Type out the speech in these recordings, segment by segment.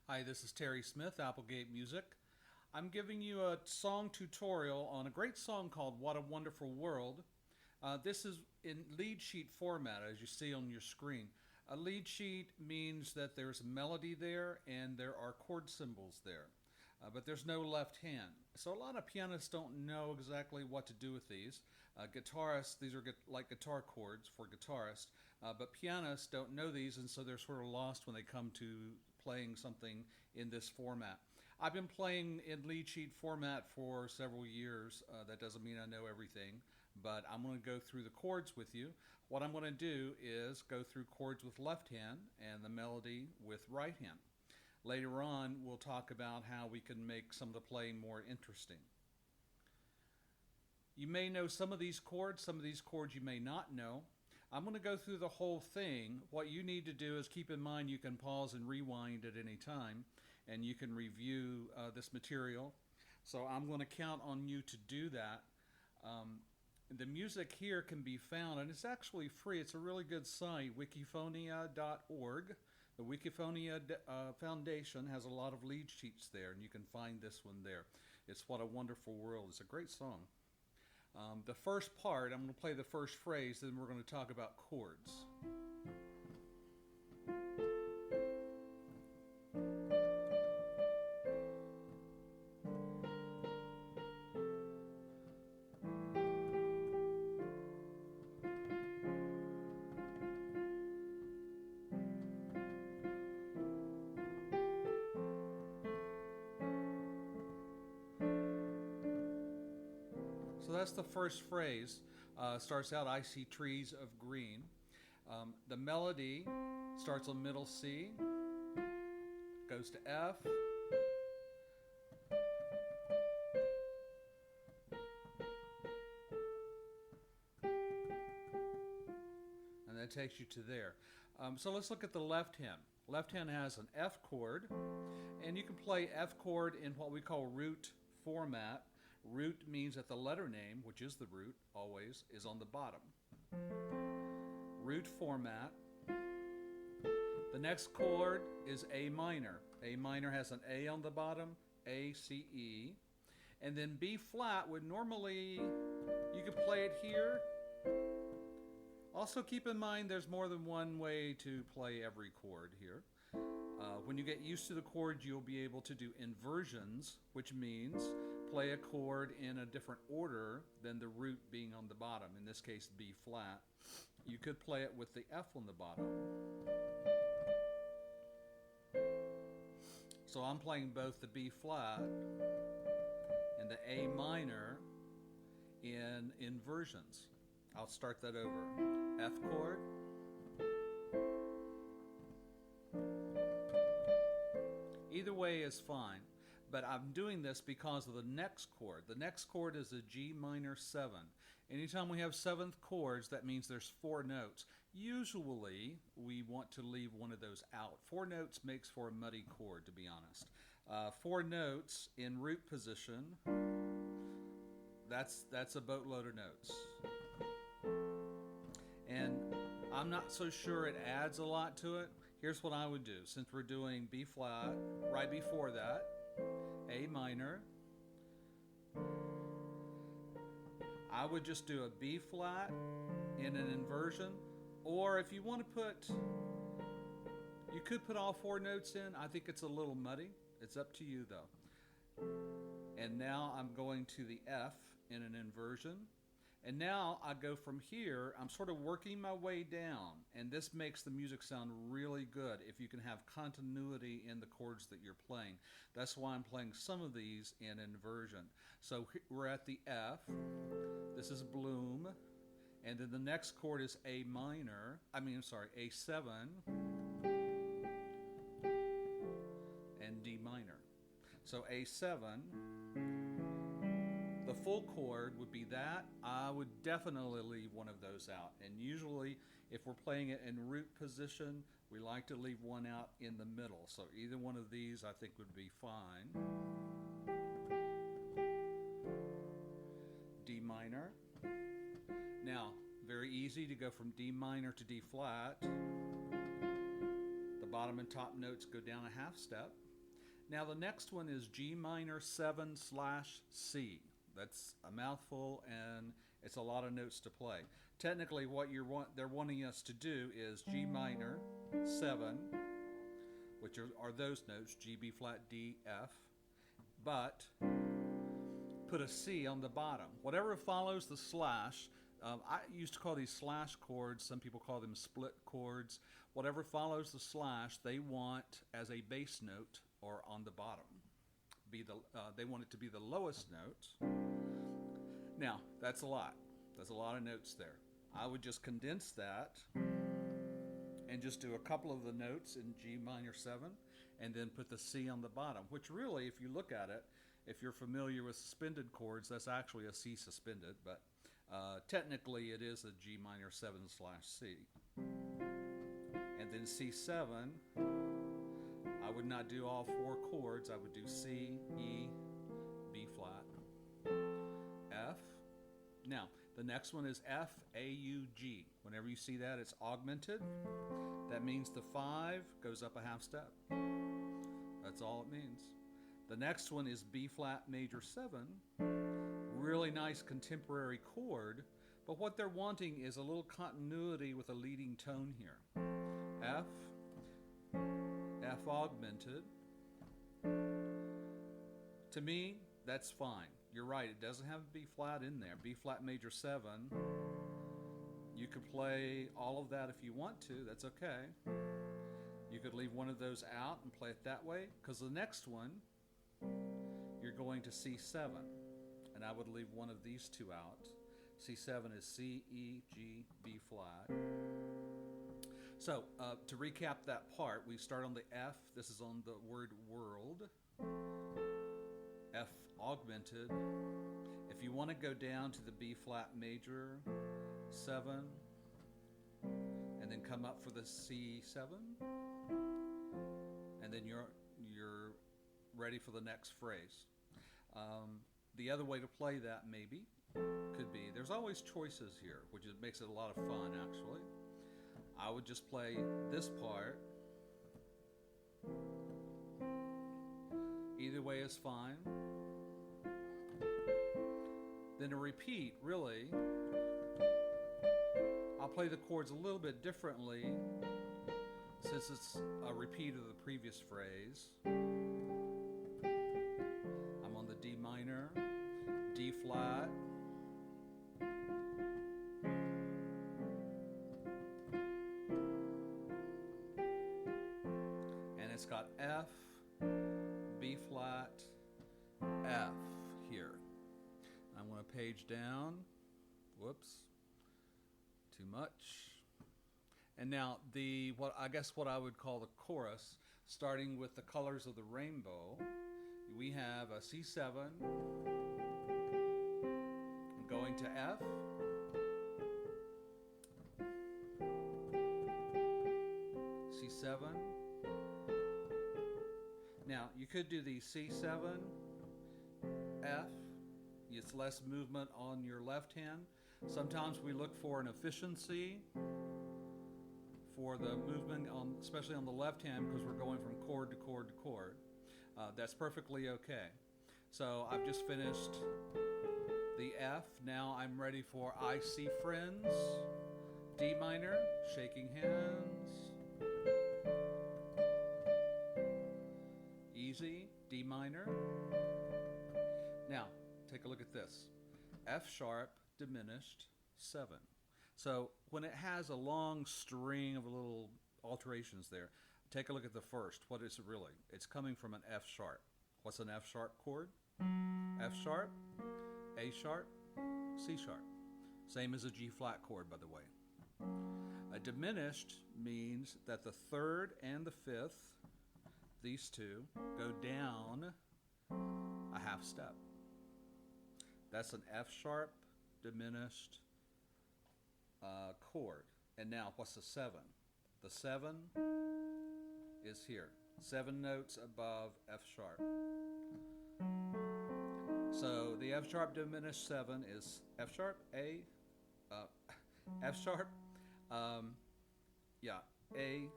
Hi, this is Terry Smith, Applegate Music. I'm giving you a song tutorial on a great song called What a Wonderful World. This is in lead sheet format, as you see on your screen. A lead sheet means that there's a melody there and there are chord symbols there, but there's no left hand. So a lot of pianists don't know exactly what to do with these. Guitarists, these are like guitar chords for guitarists, but pianists don't know these, and so they're sort of lost when they come to playing something in this format. I've been playing in lead sheet format for several years. That doesn't mean I know everything, but I'm going to go through the chords with you. What I'm going to do is go through chords with left hand and the melody with right hand. Later on, we'll talk about how we can make some of the playing more interesting. You may know some of these chords you may not know. I'm going to go through the whole thing. What you need to do is keep in mind you can pause and rewind at any time, and you can review this material. So I'm going to count on you to do that. The music here can be found, and it's actually free. It's a really good site, wikiphonia.org. The Wikiphonia Foundation has a lot of lead sheets there, and you can find this one there. It's What a Wonderful World. It's a great song. The first part, I'm going to play the first phrase, then we're going to talk about chords. So that's the first phrase. Starts out, I see trees of green. The melody starts on middle C, goes to F, and that takes you to there. So let's look at the left hand. Left hand has an F chord, and you can play F chord in what we call root format. Root means that the letter name, which is the root, always, is on the bottom. Root format. The next chord is A minor. A minor has an A on the bottom, A, C, E. And then B flat would normally, you could play it here. Also keep in mind there's more than one way to play every chord here. When you get used to the chord, you'll be able to do inversions, which means play a chord in a different order than the root being on the bottom, in this case B flat. You could play it with the F on the bottom. So I'm playing both the B flat and the A minor in inversions. I'll start that over. F chord, either way is fine, but I'm doing this because of the next chord. The next chord is a G minor 7. Anytime we have seventh chords, that means there's 4 notes. Usually, we want to leave one of those out. 4 notes makes for a muddy chord, to be honest. 4 notes in root position, that's a boatload of notes. And I'm not so sure it adds a lot to it. Here's what I would do. Since we're doing B flat, right before that, A minor, I would just do a B flat in an inversion. Or if you want to put, you could put all 4 notes in. I think it's a little muddy. It's up to you though. And now I'm going to the F in an inversion. And now I go from here, I'm sort of working my way down, and this makes the music sound really good if you can have continuity in the chords that you're playing. That's why I'm playing some of these in inversion. So we're at the F, this is Bloom, and then the next chord is A minor, A7, and D minor. So A7, the full chord would be that. I would definitely leave one of those out. And usually, if we're playing it in root position, we like to leave one out in the middle. So either one of these I think would be fine. D minor. Now, very easy to go from D minor to D flat. The bottom and top notes go down a half step. Now the next one is G minor 7 slash C. That's a mouthful and it's a lot of notes to play. Technically, what they're wanting us to do is G minor 7, which are those notes, G, B flat, D, F, but put a C on the bottom. Whatever follows the slash, I used to call these slash chords, some people call them split chords. Whatever follows the slash, they want as a bass note or on the bottom. They want it to be the lowest note. Now, that's a lot. There's a lot of notes there. I would just condense that and just do a couple of the notes in G minor 7 and then put the C on the bottom, which really, if you look at it, if you're familiar with suspended chords, that's actually a C suspended, but technically it is a G minor 7 slash C. And then C7, I would not do all 4 chords. I would do C, E, B flat, F. Now, the next one is F, A, U, G. Whenever you see that, it's augmented. That means the 5 goes up a half step. That's all it means. The next one is B flat major 7. Really nice contemporary chord, but what they're wanting is a little continuity with a leading tone here. F, F augmented. To me, that's fine. You're right, it doesn't have B flat in there. B flat major 7. You could play all of that if you want to, that's okay. You could leave one of those out and play it that way, because the next one, you're going to C7, and I would leave one of these 2 out. C7 is C, E, G, B flat. So, to recap that part, we start on the F. This is on the word world. F augmented. If you want to go down to the B flat major 7, and then come up for the C7, and then you're ready for the next phrase. The other way to play that maybe could be, there's always choices here, which makes it a lot of fun actually. I would just play this part. Either way is fine. Then a repeat, really. I'll play the chords a little bit differently since it's a repeat of the previous phrase. I'm on the D minor, D flat, and it's got F, B flat, F here. I'm going to page down. Whoops. Too much. And now what I would call the chorus, starting with the colors of the rainbow, we have a C7 going to F, C7. Now you could do the C7, F. It's less movement on your left hand. Sometimes we look for an efficiency for the movement, especially on the left hand, because we're going from chord to chord to chord. That's perfectly okay. So I've just finished the F. Now I'm ready for I See Friends, D minor, shaking hands. Easy, D minor. Now, take a look at this. F sharp, diminished, 7. So when it has a long string of little alterations there, take a look at the first. What is it really? It's coming from an F sharp. What's an F sharp chord? F sharp, A sharp, C sharp. Same as a G flat chord, by the way. A diminished means that the 3rd and the 5th, these 2, go down a half step. That's an F sharp diminished chord. And now, what's the 7? The 7 is here. 7 notes above F sharp. So the F sharp diminished 7 is F sharp, A, F sharp, A,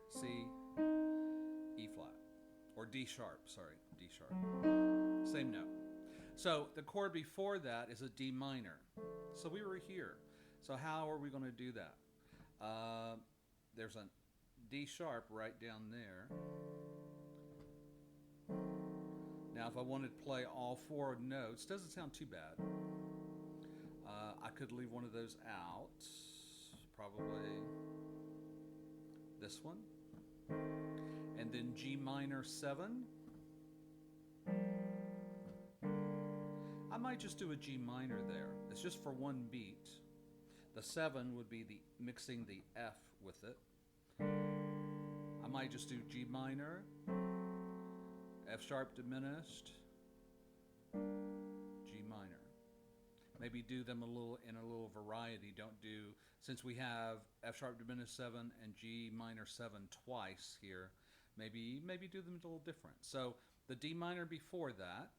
C, E flat. or D sharp, sorry, D sharp. Same note. So the chord before that is a D minor. So we were here. So how are we going to do that? There's a D sharp right down there. Now if I wanted to play all four notes, doesn't sound too bad. I could leave one of those out. Probably this one. And then G minor 7. I might just do a G minor there. It's just for one beat. The 7 would be the mixing the F with it. I might just do G minor, F sharp diminished, G minor. Maybe do them in a little variety. Don't do, since we have F sharp diminished 7 and G minor 7 twice here, maybe do them a little different. So the D minor before that.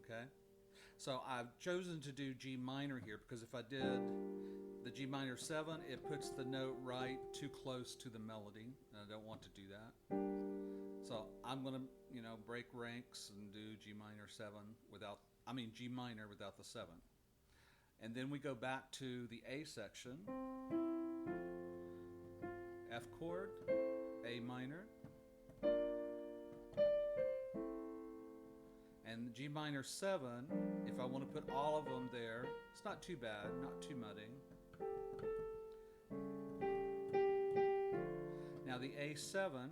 Okay, so I've chosen to do G minor here because if I did the G minor 7, it puts the note right too close to the melody, and I don't want to do that. So I'm going to, break ranks and do G minor 7 G minor without the 7. And then we go back to the A section. F chord, A minor. And G minor 7, if I want to put all of them there, it's not too bad, not too muddy. Now the A7,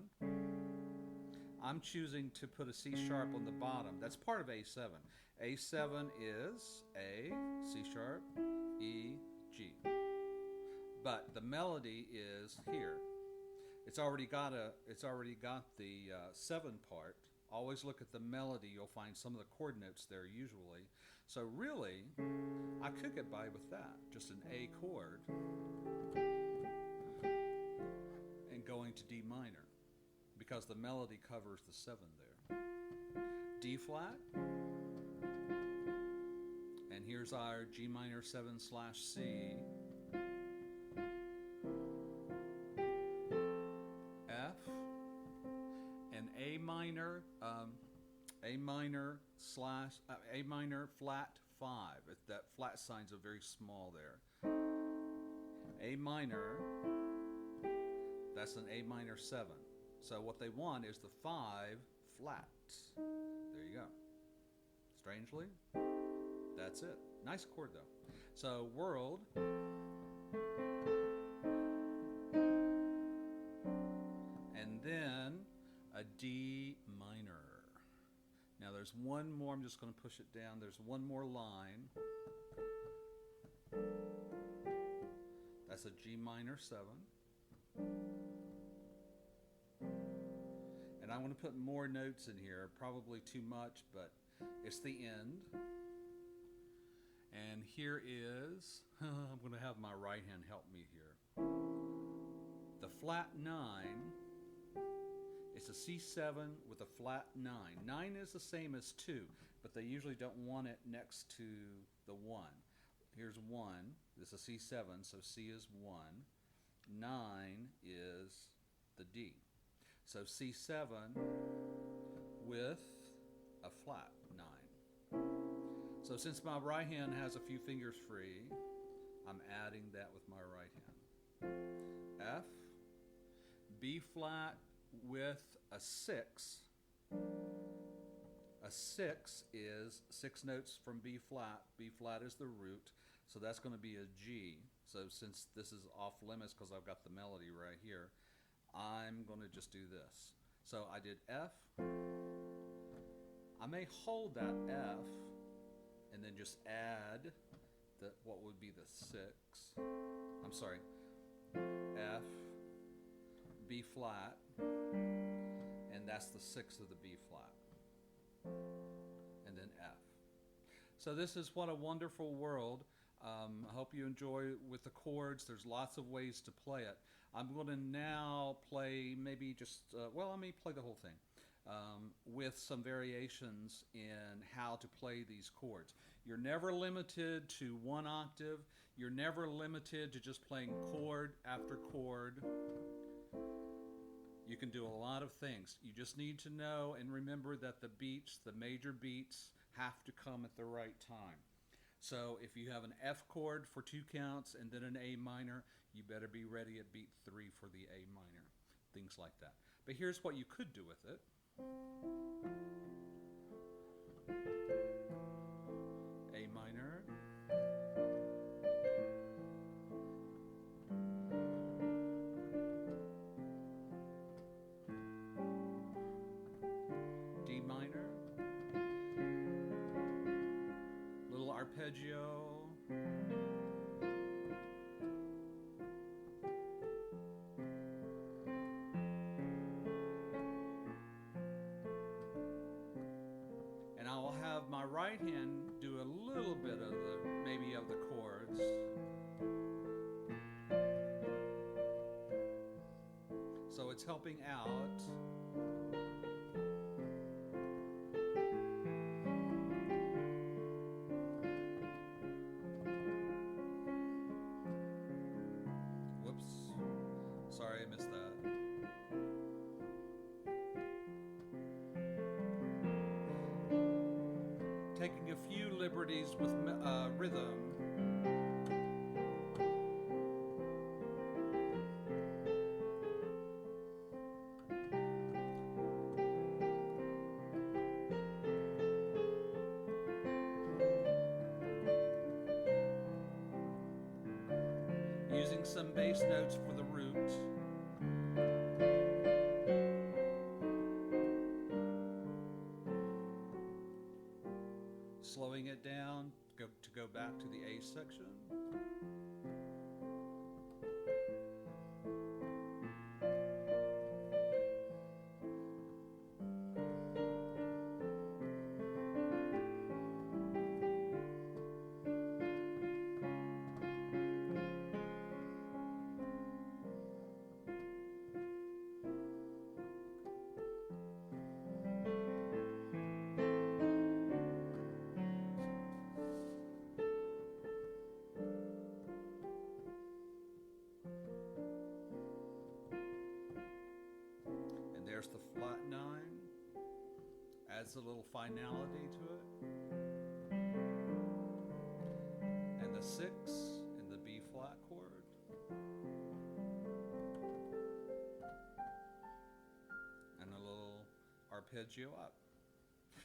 I'm choosing to put a C sharp on the bottom. That's part of A7. A7 is A, C sharp, E, G. But the melody is here. It's already got the 7 part. Always look at the melody. You'll find some of the chord notes there usually. So really, I could get by with that. Just an A chord and going to D minor because the melody covers the 7 there. D flat. And here's our G minor 7/C. F. And A minor flat 5. That flat sign's a very small there. A minor, that's an A minor 7. So what they want is the 5 flat. There you go. Strangely, that's it. Nice chord though. So world. And then a D minor. Now there's one more, I'm just going to push it down. There's one more line. That's a G minor 7. And I'm going to put more notes in here, probably too much, but it's the end. And here is, I'm going to have my right hand help me here. The flat 9. It's a C7 with a flat 9. 9 is the same as 2, but they usually don't want it next to the 1. Here's 1. This is a C7, so C is 1. 9 is the D. So C7 with a flat 9. So since my right hand has a few fingers free, I'm adding that with my right hand. F, B flat with a 6. A 6 is 6 notes from B flat. B flat is the root, so that's going to be a G. So since this is off limits because I've got the melody right here, I'm going to just do this. So I did F. I may hold that F and then just add what would be the 6. I'm sorry. F, B flat, and that's the 6th of the B flat. And then F. So this is What a Wonderful World. I hope you enjoy with the chords. There's lots of ways to play it. I'm going to now play maybe just, let me play the whole thing with some variations in how to play these chords. You're never limited to one octave. You're never limited to just playing chord after chord. You can do a lot of things. You just need to know and remember that the beats, the major beats, have to come at the right time. So if you have an F chord for 2 counts and then an A minor, you better be ready at beat 3 for the A minor. Things like that. But here's what you could do with it. A minor. D minor. Little arpeggio. And I will have my right hand do a little bit of maybe of the chords. So it's helping out. Whoops. Sorry, I missed that. Taking a few liberties with rhythm. Using some bass notes for the root. Slowing it down to go back to the A section. There's the flat 9, adds a little finality to it, and the 6 in the B flat chord, and a little arpeggio up.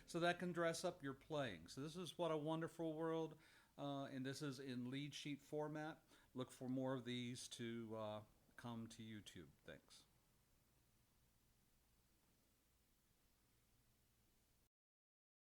So that can dress up your playing. So this is What a Wonderful World, and this is in lead sheet format. Look for more of these to come to YouTube. Thanks.